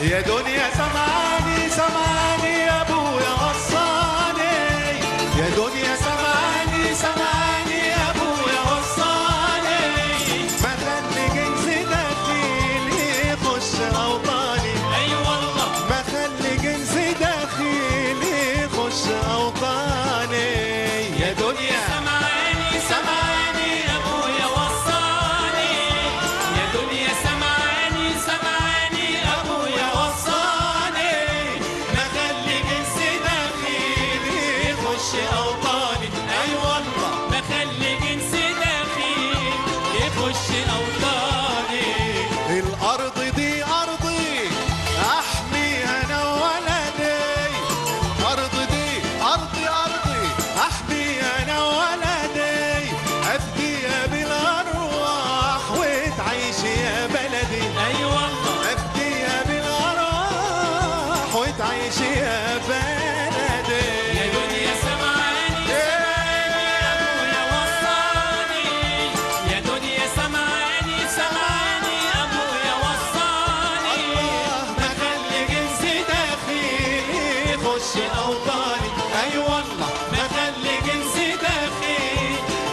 يا دنيا سمعاني سمعاني يا ابويا وصاني، يا دنيا سمعاني سمعاني يا ابويا وصاني، ما خلي جنس داخلي يخش اوطاني، اي والله ما خلي جنس داخلي يخش اوطاني. يا دنيا سمعاني سمعاني يا ابويا وصاني، يا دنيا سمعاني سمعاني يا ابويا وصاني، ما خلي جنس داخلي يخش اوطاني. اي والله ما خلي جنس داخلي يخش اوطاني. الارض دي ارضي احميها انا وولدي، ارض دي ارضي احميها انا وولدي، افديها بالارواح وتعيش يا بلدي، اي والله افديها بالارواح وتعيش يا بلدي. يا دنيا سمعاني سمعاني يا ابويا وصاني، يا دنيا سمعاني سمعاني يا ابويا وصاني، ما خلي جنس داخلي يخش اوطاني. اي والله ما خلي جنس داخلي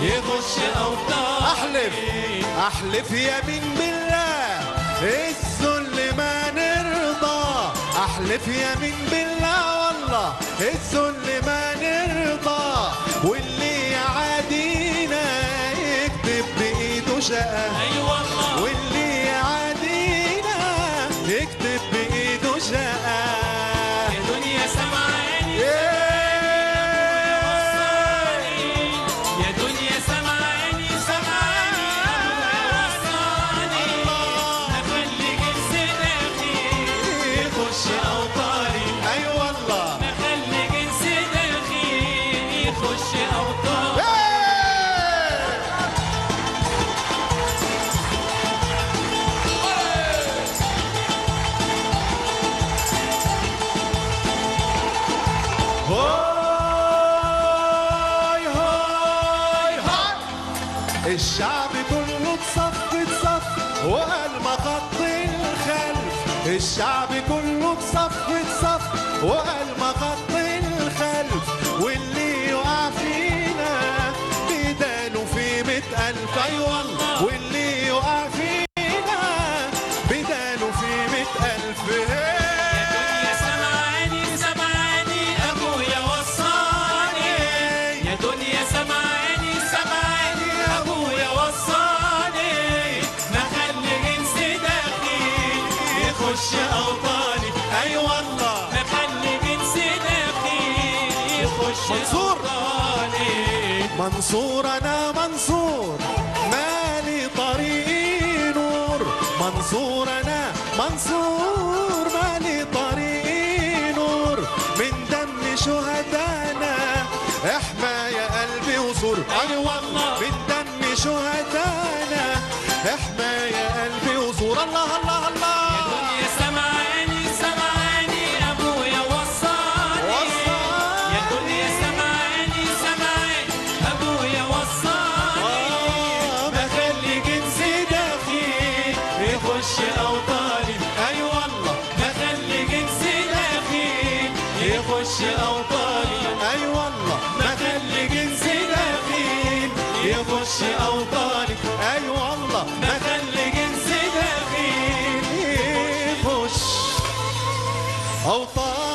يخش اوطاني. احلف يمين بالله الذل ما نرضى، احلف يمين بالله والله الذل ما نرضى، واللي يعادينا يكتب بايده شقه، اي والله واللي يعادينا يكتب بايده شقه. يا دنيا سمعاني يا دنيا سمعاني سمعاني يا ابويا وصاني، ما خلي جنس داخلي يخش اوطاني. اي والله ما خلي جنس داخلي يخش اوطاني. هاي هاي هاي، الشعب كله اتصف وقال ما خط الخلف، الشعب كله اتصف وقال ما خط الخلف، واللي يقع فينا بداله في 100,000. اي والله واللي يقع فينا بداله في 100,000. يا سمعاني سمعاني ابويا وصاني، يا دنيا سمعاني سمعاني ابويا وصاني، ما خلي جنس داخلي يخش اوطاني. اي والله ما خلي جنس داخلي يخش منصور. اوطاني. منصور انا منصور مالي طريقي نور، منصور انا منصور مالي طريقي نور، من دم شهدانا احمى يا قلبي وصور. اي والله من دم شهدانا احمى يا قلبي وصور. الله الله الله. يا دنيا سمعاني سمعاني ابويا وصاني، يا دنيا سمعاني سمعاني ابويا وصاني، ما خلي جنس داخلي يخش اوطاني. اي والله ما خلي جنس داخلي يخش اوطاني. اي والله ما خلي جنس داخلي يخش اوطاني. اي والله ما خلي جنس داخلي يخش اوطاني.